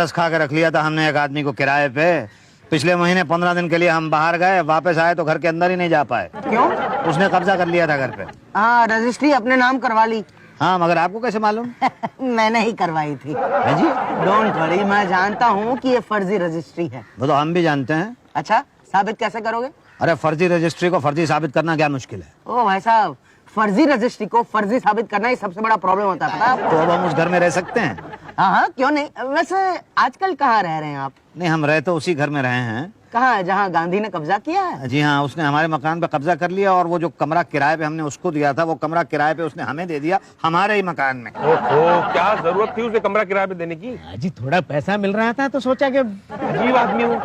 रस खा के रख लिया था हमने एक आदमी को किराए पे। पिछले महीने 15 दिन के लिए हम बाहर गए, वापस आए तो घर के अंदर ही नहीं जा पाए। क्यों? उसने कब्जा कर लिया था घर पे। हाँ, रजिस्ट्री अपने नाम करवा ली। हाँ, मगर आपको कैसे मालूम? मैंने ही करवाई थी। है जी? डोंट वरी, मैं जानता हूँ कि ये फर्जी रजिस्ट्री है। वो तो हम भी जानते हैं। अच्छा, साबित कैसे करोगे? अरे फर्जी रजिस्ट्री को फर्जी साबित करना क्या मुश्किल है? ओ भाई साहब, फर्जी रजिस्ट्री को फर्जी साबित करना ही सबसे बड़ा प्रॉब्लम होता है, पता है आपको? तो अब हम उस घर में रह सकते हैं? हाँ हाँ, क्यों नहीं। वैसे आजकल कहाँ रह रहे हैं आप? नहीं, हम रहे तो उसी घर में रहे हैं। कहाँ, जहाँ गांधी ने कब्जा किया है? जी हाँ, उसने हमारे मकान पे कब्जा कर लिया और वो जो कमरा किराए पे हमने उसको दिया था, वो कमरा किराए पे उसने हमें दे दिया हमारे ही मकान में। ओहो, क्या जरूरत थी उसे कमरा किराए पे देने की? जी थोड़ा पैसा मिल रहा था तो सोचा कि अजीब आदमी हूँ।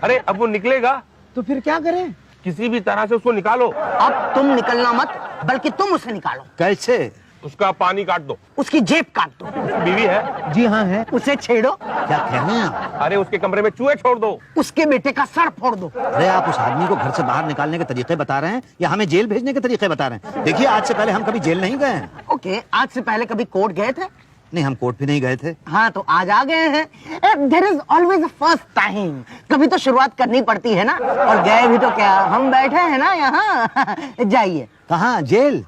अरे अब वो निकलेगा तो फिर क्या करें? किसी भी तरह से उसको निकालो। अब तुम निकलना मत, बल्कि तुम उसे निकालो। कैसे? उसका पानी काट दो। उसकी जेब काट दो। उसकी बीवी है? जी हाँ है। उसे छेड़ो। क्या कह रहे हैं आप? अरे उसके कमरे में चूहे छोड़ दो। उसके बेटे का सर फोड़ दो। अरे आप उस आदमी को घर से बाहर निकालने के तरीके बता रहे हैं या हमें जेल भेजने के तरीके बता रहे हैं? देखिए, आज से पहले हम कभी जेल नहीं गए हैं। ओके, आज से पहले कभी कोर्ट गए थे? नहीं, हम कोर्ट भी नहीं गए थे। हाँ, तो आज आ गए हैं। There is always first time. कभी तो शुरुआत करनी पड़ती है ना। और गए भी तो क्या, हम बैठे हैं ना यहाँ। जाइए। कहाँ? जेल?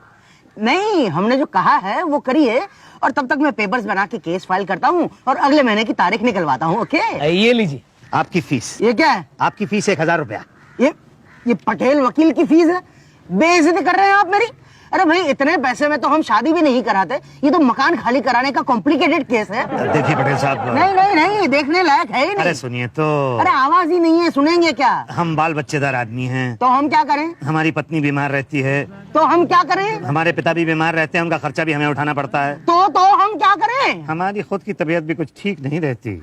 नहीं, हमने जो कहा है वो करिए, और तब तक मैं पेपर्स बना के केस फाइल करता हूँ और अगले महीने की तारीख निकलवाता हूँ। ओके? ये लीजिए आपकी फीस। ये क्या है? आपकी फीस 1000 रुपया। ये पटेल वकील की फीस है। बेइज्जती कर रहे हैं आप मेरी। अरे भाई, इतने पैसे में तो हम शादी भी नहीं कराते। ये तो मकान खाली कराने का कॉम्प्लिकेटेड केस है। देखिए पटेल साहब। नहीं नहीं नहीं, देखने लायक है ही नहीं। अरे सुनिए तो। अरे आवाज ही नहीं है, सुनेंगे क्या? हम बाल बच्चेदार आदमी हैं। तो हम क्या करें? हमारी पत्नी बीमार रहती है। तो हम क्या करें? हमारे पिता भी बीमार रहते हैं, उनका खर्चा भी हमें उठाना पड़ता है। तो हम क्या करें? हमारी खुद की तबीयत भी कुछ ठीक नहीं रहती।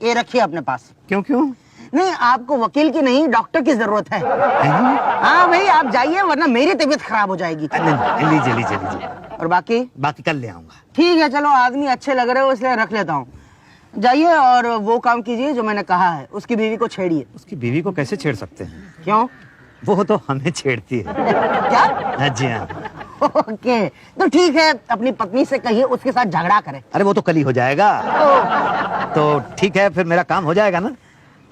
ये रखिए अपने पास। क्यों क्यों? नहीं, आपको वकील की नहीं, डॉक्टर की जरूरत है। हाँ भाई, आप जाइए, वरना मेरी तबीयत खराब हो जाएगी। नहीं, लीजिए लीजिए लीजिए। और बाकी? बाकी कल ले आऊंगा। ठीक है, चलो, आदमी अच्छे लग रहे हो इसलिए रख लेता हूँ। जाइए और वो काम कीजिए जो मैंने कहा है। उसकी बीवी को छेड़िए। उसकी बीवी को कैसे छेड़ सकते हैं? क्यों? वो तो हमें छेड़ती है। क्या? जी हाँ। ओके, तो ठीक है, अपनी पत्नी से कहिए उसके साथ झगड़ा करे। अरे वो तो कल ही हो जाएगा। तो ठीक है, फिर मेरा काम हो जाएगा ना?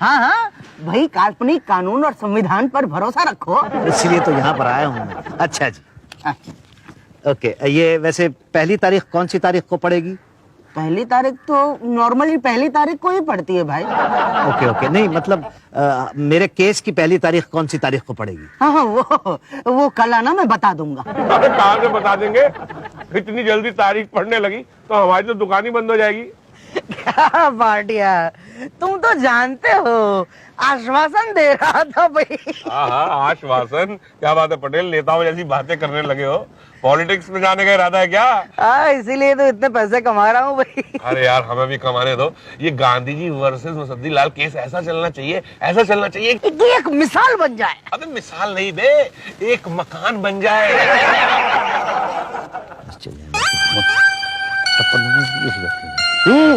हाँ हाँ भाई, काल्पनिक कानून और संविधान पर भरोसा रखो। इसलिए तो यहाँ पर आया हूँ। अच्छा जी। अच्छा। ओके, ये वैसे पहली तारीख कौन सी तारीख को पड़ेगी? पहली तारीख तो नॉर्मली पहली तारीख को ही पड़ती है भाई। ओके ओके, नहीं मतलब मेरे केस की पहली तारीख कौन सी तारीख को पड़ेगी? हाँ हाँ, वो कल आना, मैं बता दूंगा। अरे कहाँ से बता देंगे? इतनी जल्दी तारीख पड़ने लगी तो हमारी तो दुकान ही बंद हो जाएगी। क्या बाटिया, तुम तो जानते हो, आश्वासन दे रहा था भाई। हाँ, आश्वासन? क्या बात है पटेल, नेताओं जैसी बातें करने लगे हो। पॉलिटिक्स में जाने का इरादा है क्या? हाँ, इसीलिए तो इतने पैसे कमा रहा हूँ भाई। अरे यार, हमें भी कमाने दो। ये गांधी जी वर्सेस मुसद्दी लाल केस ऐसा चलना चाहिए, ऐसा चलना चाहिए कि एक मिसाल बन जाए। अबे मिसाल नहीं बे, एक मकान बन जाए।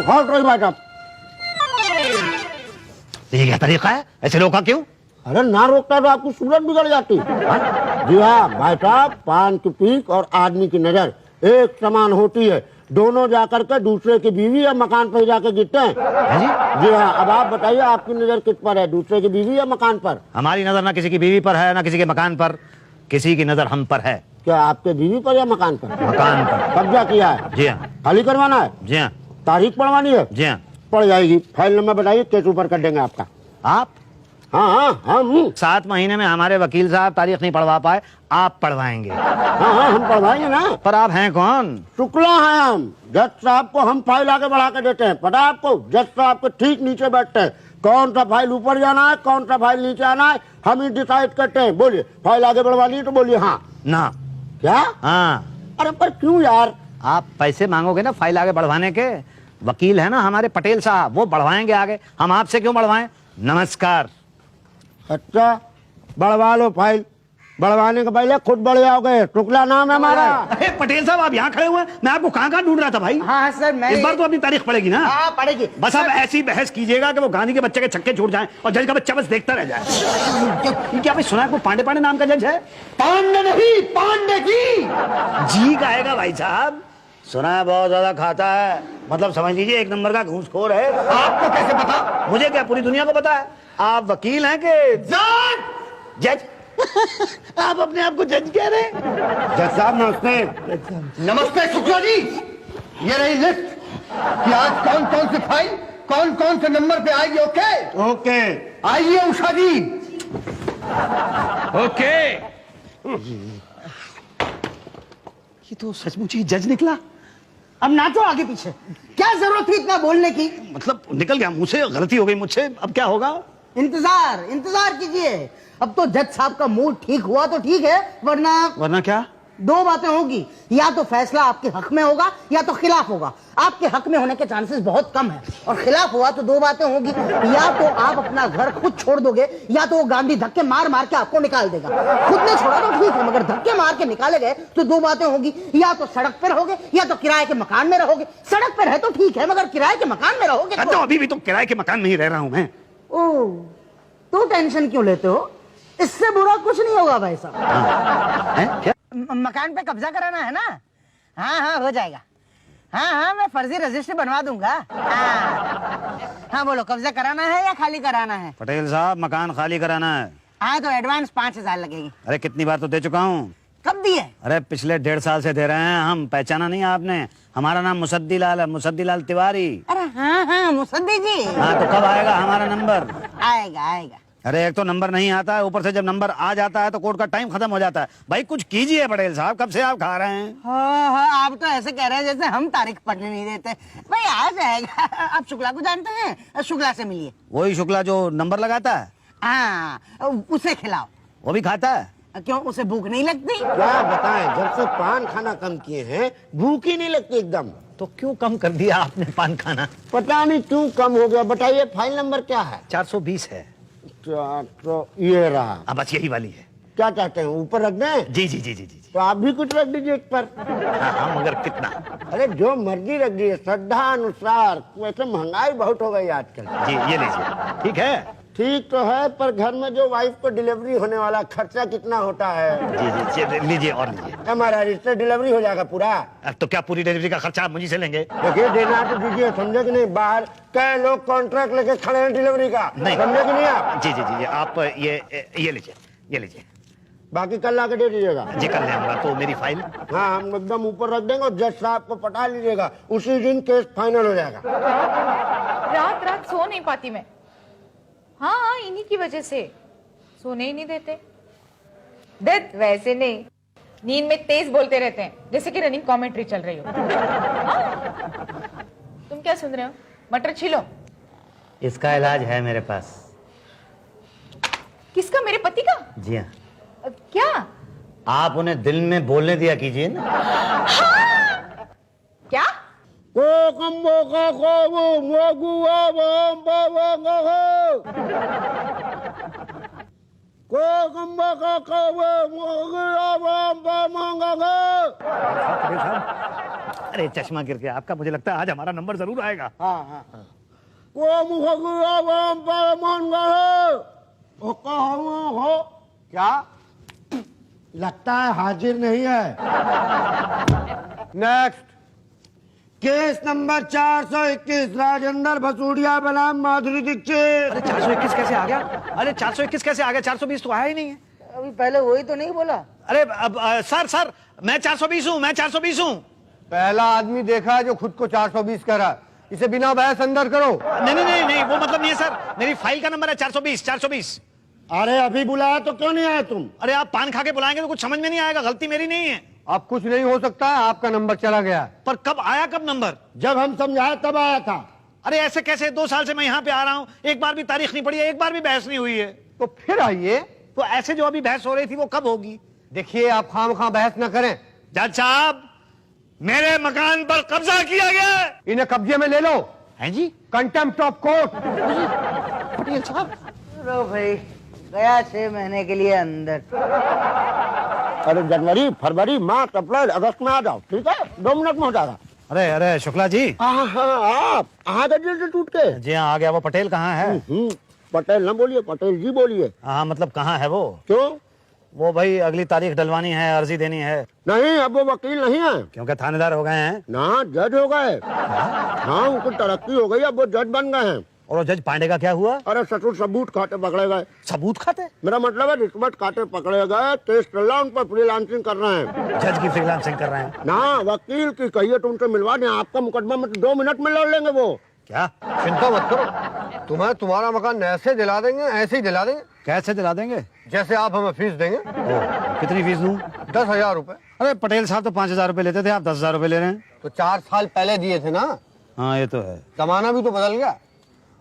हॉट रही बात। ये क्या तरीका है? ऐसे रोका क्यों? अरे ना रोकता तो आपकी सूरत बिगड़ जाती। जी हाँ भाई साहब, पान की पीक और आदमी की नजर एक समान होती है। दोनों जाकर के दूसरे की बीवी या मकान पर जाकर गिरते हैं। जी हाँ, अब आप बताइए, आपकी नजर किस पर है, दूसरे की बीवी या मकान पर? हमारी नजर ना किसी की बीवी पर है, ना किसी के मकान पर। किसी की नजर हम पर है। क्या आपके बीवी पर या मकान पर? मकान पर। कब्जा किया है? जी हाँ। खाली करवाना है? जी हाँ। तारीख पढ़वानी है? जी हाँ। पड़ जाएगी। फाइल नंबर बताइए, केस ऊपर कर देंगे आपका। आप? हाँ हाँ हम 7 महीने में हमारे वकील साहब तारीख नहीं पढ़वा पाए, आप पढ़वाएंगे। हाँ हम पढ़वाएंगे ना। पर आप हैं कौन? शुक्ला है हम। जज साहब को हम फाइल आगे बढ़ा के देते हैं, पता है आपको? जज साहब के ठीक नीचे बैठते हैं। कौन सा फाइल ऊपर जाना है, कौन सा फाइल नीचे आना है, हम ही डिसाइड करते हैं। बोलिए, फाइल आगे बढ़वानी है तो बोलिए हाँ। ना। क्या? हाँ। अरे पर क्यों यार? आप पैसे मांगोगे ना फाइल आगे बढ़वाने के। वकील है ना हमारे पटेल साहब, वो बढ़वाएंगे आगे। हम आपसे क्यों बढ़वाएं? नमस्कार। अच्छा, बढ़वा लो फाइल। बढ़वाने के पहले खुद बढ़ जाओगे। शुक्ला नाम है हमारा। अरे पटेल साहब, आप यहाँ खड़े हुए हैं, मैं आपको कहाँ ढूंढ रहा था भाई। हाँ सर, मैं इस बार तो अपनी तारीख पड़ेगी ना? हाँ पड़ेगी। बस अब ऐसी बहस कीजिएगा कि वो गांधी के बच्चे के छक्के छूट जाएं और जज का बच्चा बस देखता रह जाए। क्या आपने सुना है कोई पांडे पांडे नाम का जज है? पांडे नहीं, पांडे जी। जी गाएगा भाई साहब। सुना है बहुत ज्यादा खाता है, मतलब समझ लीजिए 1 नंबर का घूसखोर है। आपको कैसे पता? मुझे क्या, पूरी दुनिया को पता है। आप वकील हैं कि जज? जज? आप अपने आप को जज कह रहे हैं? जज साहब नमस्ते। नमस्ते शुक्ला जी, ये रही लिस्ट कि आज कौन कौन सी फाइल कौन कौन से नंबर पे आएगी। Okay okay. आइए उषा जी। ओके। ये तो सचमुच ही जज निकला। अब नाचो आगे पीछे, क्या जरूरत थी इतना बोलने की? मतलब निकल गया मुंह से, गलती हो गई मुझसे, अब क्या होगा? इंतजार इंतजार कीजिए। अब तो जज साहब का मूड ठीक हुआ तो ठीक है, वरना क्या? 2 बातें होगी, या तो फैसला आपके हक में होगा या तो खिलाफ होगा। आपके हक में होने के चांसेस बहुत कम है, और खिलाफ हुआ तो 2 बातें होगी, या तो आप अपना घर खुद छोड़ दोगे या तो वो गांधी धक्के मार मार के आपको निकाल देगा। खुद ने छोड़ा तो ठीक है, मगर धक्के मार के निकाले गए तो 2 बातें होगी, या तो सड़क पर रहोगे या तो किराए के मकान में रहोगे। सड़क पर है तो ठीक है, मगर किराए के मकान में रहोगे तो अभी भी तो किराए के मकान में ही रह रहा हूं मैं। ओह, तो टेंशन क्यों लेते हो? इससे बुरा कुछ नहीं होगा भाई साहब। क्या? मकान पे कब्जा कराना है ना? हाँ हाँ हो जाएगा। हाँ मैं फर्जी रजिस्ट्री बनवा दूंगा। हाँ बोलो, कब्जा कराना है या खाली कराना है? पटेल साहब, मकान खाली कराना है। हाँ तो एडवांस 5,000 लगेगी। अरे कितनी बार तो दे चुका हूँ। कब दिए? अरे पिछले 1.5 साल से दे रहे हैं हम। पहचाना नहीं आपने? हमारा नाम मुसद्दी लाल है, मुसद्दी लाल तिवारी। अरे हाँ मुसद्दी जी। हाँ तो कब आएगा हमारा नंबर? आएगा। अरे एक तो नंबर नहीं आता है, ऊपर से जब नंबर आ जाता है तो कोर्ट का टाइम खत्म हो जाता है। भाई कुछ कीजिए पटेल साहब, कब से आप खा रहे हैं? हाँ आप तो ऐसे कह रहे हैं जैसे हम तारीख पढ़ने नहीं देते। भाई आ जाएगा। आप शुक्ला को जानते हैं? शुक्ला से मिलिए। वही शुक्ला जो नंबर लगाता है? हाँ उसे खिलाओ। वो भी खाता है? क्यों, उसे भूख नहीं लगती? क्या बताएं, जब से पान खाना कम किए हैं भूख ही नहीं लगती एकदम। तो क्यों कम कर दिया आपने पान खाना? पता नहीं क्यों कम हो गया। बताइए फाइल नंबर क्या है? 420 है। तो ये रहा। अब बस यही वाली है। क्या चाहते हैं, ऊपर रख दें? जी जी जी जी जी। तो आप भी कुछ रख दीजिए एक पर। हाँ मगर कितना? अरे जो मर्जी रख दीजिए, श्रद्धा अनुसार। वैसे महंगाई बहुत हो गई आजकल। जी ये लीजिए। ठीक है? ठीक तो है, पर घर में जो वाइफ को डिलीवरी होने वाला खर्चा कितना होता है? जी जी लीजिए और लीजिए। हमारा रिश्ता डिलीवरी हो जाएगा पूरा। अब तो क्या पूरी डिलीवरी का खर्चा आप मुझे से लेंगे? देखिए देना तो दीजिए, समझे कि नहीं? बाहर कई लोग कॉन्ट्रैक्ट लेके खड़े हैं डिलीवरी का, नहीं समझे कि नहीं आप? जी जी जी आप ये लीजिए, ये लीजिए। बाकी कल लाके दे दीजिएगा। जी कल ले आऊंगा। तो मेरी फाइल? हाँ हम एकदम ऊपर रख देंगे और जज साहब को पटा लीजिएगा, उसी दिन केस फाइनल हो जाएगा। रात सो नहीं पाती मैं। हाँ इन्हीं की वजह से सोने ही नहीं देते। वैसे नहीं, नींद में तेज बोलते रहते हैं जैसे कि रनिंग कमेंट्री चल रही हो। तुम क्या सुन रहे हो? मटर छीलो। इसका इलाज है मेरे पास। किसका? मेरे पति का? जी हाँ। क्या? आप उन्हें दिल में बोलने दिया कीजिए ना। क्या? अरे चश्मा गिर गया आपका, मुझे लगता है आज हमारा नंबर जरूर आएगा। हाँ क्या लगता है हाजिर नहीं है? नेक्स्ट केस नंबर 421, राजेंद्र भसूड़िया बनाम माधुरी दीक्षित। अरे 421 कैसे आ गया? अरे 421 कैसे आ गया? 420 तो आया ही नहीं है। अभी पहले वही तो नहीं बोला? अरे अब सर मैं 420 हूँ, मैं 420 हूँ। पहला आदमी देखा है जो खुद को 420 कह रहा है। इसे बिना बहस अंदर करो। नहीं वो मतलब नहीं है सर, मेरी फाइल का नंबर है 420। अरे अभी बुलाया तो क्यों नहीं आए तुम? अरे आप पान खा के बुलाएंगे तो कुछ समझ में नहीं आएगा, गलती मेरी नहीं है। अब कुछ नहीं हो सकता है, आपका नंबर चला गया। पर कब आया, कब नंबर? जब हम समझाए तब आया था। अरे ऐसे कैसे? 2 साल से मैं यहाँ पे आ रहा हूँ, एक बार भी तारीख नहीं पड़ी है, एक बार भी बहस नहीं हुई है। तो फिर आइए। तो ऐसे जो अभी बहस हो रही थी वो कब होगी? देखिए आप खामखा बहस न करें। जज साहब, मेरे मकान पर कब्जा किया गया है। इन्हें कब्जे में ले लो। हैं जी? Contempt of court. पटेल साहब। लो भाई, गया 6 महीने के लिए अंदर। अरे जनवरी, फरवरी, मार्च, अप्रैल, अगस्त में आ जाओ, ठीक है? 2 मिनट में हो जाएगा। अरे शुक्ला जी। आप आ गए दिल से टूट के। जी हाँ आ गया। वो पटेल कहाँ है? पटेल न बोलिए, पटेल जी बोलिए। हाँ मतलब कहाँ है वो? क्यों? वो भाई अगली तारीख डलवानी है, अर्जी देनी है। नहीं, अब वो वकील नहीं है क्योंकि थानेदार हो गए हैं ना, जज हो गए। हाँ, उनको तरक्की हो गई, अब वो जज बन गए हैं। और वो जज पांडे का क्या हुआ? अरे ससुर सबूत खाते पकड़े गए। सबूत खाते? मेरा मतलब है रिश्वत खाते पकड़े गए, केस चल रहा, उन पर फ्रीलांसिंग कर रहे हैं। जज की फ्रीलांसिंग कर रहे हैं ना, वकील की कहिए तो उनसे मिलवा दें, आपका मुकदमा में 2 मिनट में लड़ लेंगे वो। क्या? चिंता मत करो, तुम्हें तुम्हारा मकान ऐसे दिला देंगे, ऐसे ही दिला देंगे कैसे दिला देंगे? जैसे आप हमें फीस देंगे। कितनी फीस दूं? 10,000 रुपए। अरे पटेल साहब तो 5,000 रुपए लेते थे, आप 10,000 रुपए ले रहे हैं। तो 4 साल पहले दिए थे ना, हाँ ये तो है। जमाना भी तो बदल गया।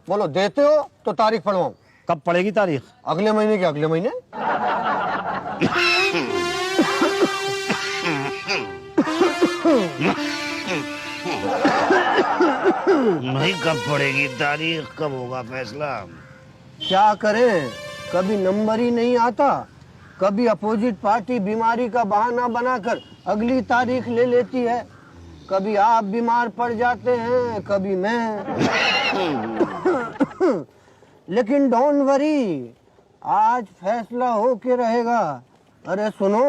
बोलो देते हो तो तारीख पढ़वाऊं। कब पड़ेगी तारीख? अगले महीने के अगले महीने। नहीं, कब पड़ेगी तारीख, कब होगा फैसला? क्या करें, कभी नंबर ही नहीं आता, कभी अपोजिट पार्टी बीमारी का बहाना बनाकर अगली तारीख ले लेती है, कभी आप बीमार पड़ जाते हैं, कभी मैं। लेकिन डोंट वरी, आज फैसला हो के रहेगा। अरे सुनो,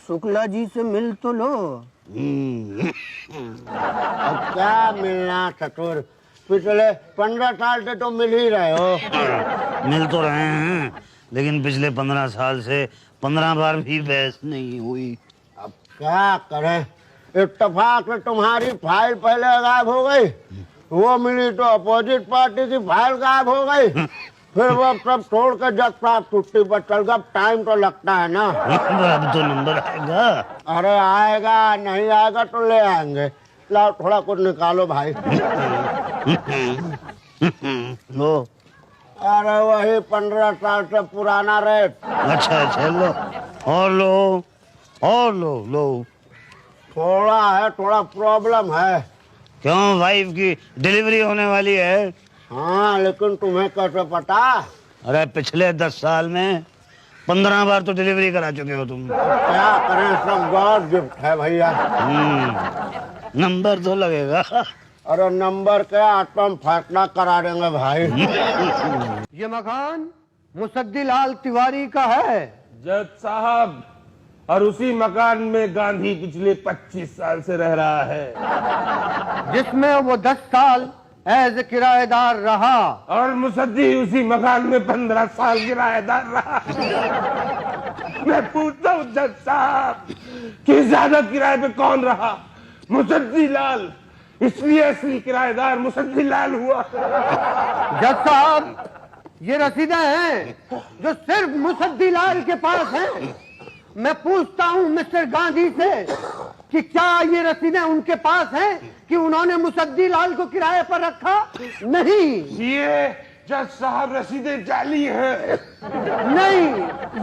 शुक्ला जी से मिल तो लो। अब क्या मिलना ससुर, पिछले 15 साल से तो मिल ही रहे हो। मिल तो रहे हैं, लेकिन पिछले 15 साल से 15 बार भी बहस नहीं हुई। अब क्या करें, इत्तेफाक से तुम्हारी फाइल पहले गायब हो गई, वो मिली तो अपोजिट पार्टी की फाइल गायब हो गई, फिर वो सब छोड़ कर जज साहब छुट्टी पर चल गया। टाइम तो लगता है ना। अब तो नंबर आएगा। अरे आएगा, नहीं आएगा तो ले आएंगे। लाओ थोड़ा कुछ निकालो भाई। लो। अरे वही 15 साल से पुराना रेट। अच्छा लो, और लो, और लो। थोड़ा है, थोड़ा प्रॉब्लम है। क्यों, वाइफ की डिलीवरी होने वाली है? हाँ, लेकिन तुम्हें कैसे पता? अरे पिछले 10 साल में 15 बार तो डिलीवरी करा चुके हो तुम। क्या करें, सब गॉड गिफ्ट है भैया। नंबर तो लगेगा। अरे नंबर क्या, तुम फैसला करा देंगे भाई। ये मकान मुसद्दी लाल तिवारी का है। जज साहब, और उसी मकान में गांधी पिछले 25 साल से रह रहा है, जिसमें वो 10 साल एज किराएदार रहा। और मुसद्दी उसी मकान में 15 साल किराएदार रहा। मैं पूछता हूँ जज साहब कि ज्यादा किराए पे कौन रहा? मुसद्दी लाल, इसलिए असली किराएदार मुसद्दी लाल हुआ। जज साहब, ये रसीदें हैं जो सिर्फ मुसद्दी लाल के पास हैं। मैं पूछता हूँ मिस्टर गांधी से कि क्या ये रसीदें उनके पास हैं कि उन्होंने मुसद्दी लाल को किराए पर रखा? नहीं। ये जज साहब रसीदें जाली हैं। नहीं,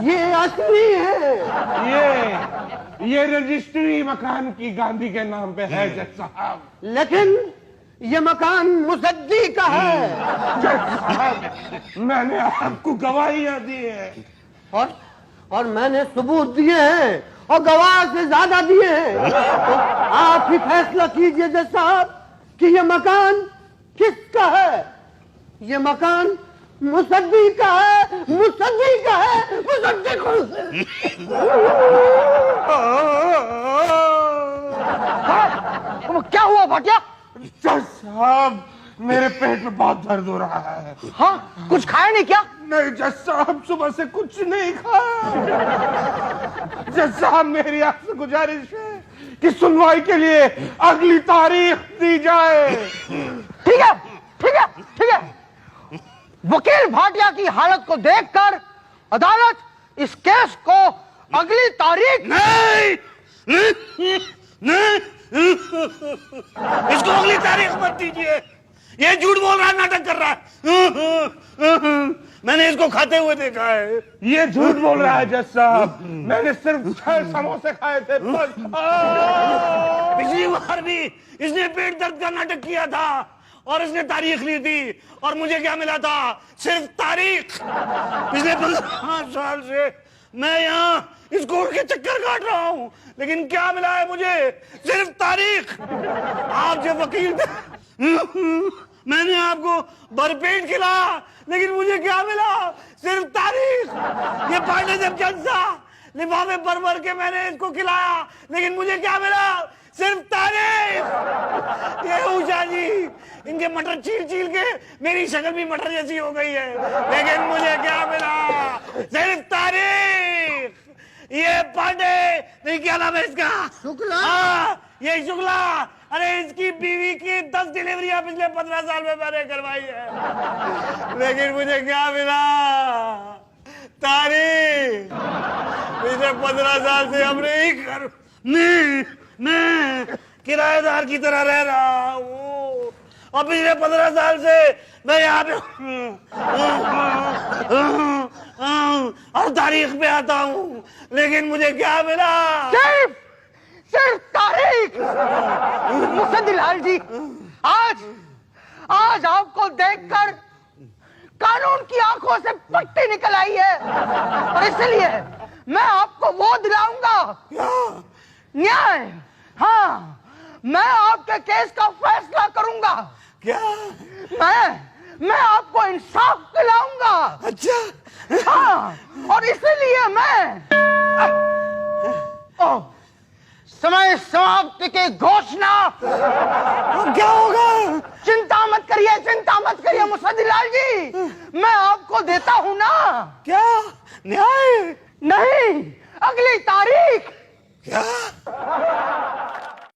ये असली है। ये रजिस्ट्री मकान की गांधी के नाम पे है जज साहब। लेकिन ये मकान मुसद्दी का है। जज साहब, मैंने आपको गवाहियां दी है और मैंने सबूत दिए हैं, और गवाह से ज्यादा दिए हैं। तो आप ही फैसला कीजिए जज साहब कि ये मकान किसका है। ये मकान मुसद्दी का है, मुसद्दी का है, मुसद्दी को। क्या हुआ भाटिया? जज साहब, मेरे पेट में बहुत दर्द हो रहा है। हाँ, कुछ खाया नहीं क्या? नहीं जज साहब, सुबह से कुछ नहीं खाया। जज साहब, मेरी आपसे गुजारिश है कि सुनवाई के लिए अगली तारीख दी जाए। ठीक है, ठीक है, ठीक है। वकील भाटिया की हालत को देखकर अदालत इस केस को अगली तारीख नहीं, इसको अगली तारीख मत दीजिए। ये झूठ बोल रहा है, नाटक कर रहा है। मैंने इसको खाते हुए देखा है। ये झूठ बोल रहा है जज साहब, मैंने सिर्फ 6 समोसे खाए थे बस। पिछली बार भी इसने पेट दर्द का नाटक किया था और इसने तारीख ली थी, और मुझे क्या मिला था? सिर्फ तारीख। पिछले 15 साल से मैं यहाँ इस कोर्ट के चक्कर काट रहा हूँ, लेकिन क्या मिला है मुझे? सिर्फ तारीख। आप जो वकील थे, मैंने आपको भरपेट खिलाया, लेकिन मुझे क्या मिला? सिर्फ तारीख। ये पांडे जब जलसा लिफाफे भर भर के मैंने इसको खिलाया, लेकिन मुझे क्या मिला? सिर्फ तारीख। ये उषा जी, इनके मटर चीर चीर के मेरी शक्ल भी मटर जैसी हो गई है, लेकिन मुझे क्या मिला? सिर्फ तारीख। ये पांडे नहीं, क्या नाम है इसका? शुक्ला। हाँ, ये शुक्ला। अरे इसकी बीवी की 10 डिलीवरियां पिछले 15 साल में मैंने करवाई है, लेकिन मुझे क्या मिला? तारीख। पिछले 15 साल से हमने ही घर मैं किराएदार की तरह रह रहा हूँ, और पिछले 15 साल से मैं यहाँ पे और तारीख पे आता हूँ, लेकिन मुझे क्या मिला? सिर्फ तारीख। मुसद्दिलाल जी, आज आपको देखकर कानून की आंखों से पट्टी निकल आई है, और इसलिए मैं आपको वो दिलाऊंगा, न्याय। हाँ, मैं आपके केस का फैसला करूंगा। क्या? मैं आपको इंसाफ दिलाऊंगा। अच्छा। हाँ, और इसीलिए मैं समय समाप्ति की घोषणा। क्या होगा? चिंता मत करिए मुसद्दिलाल जी, मैं आपको देता हूं ना। क्या? न्याय? नहीं, अगली तारीख। क्या?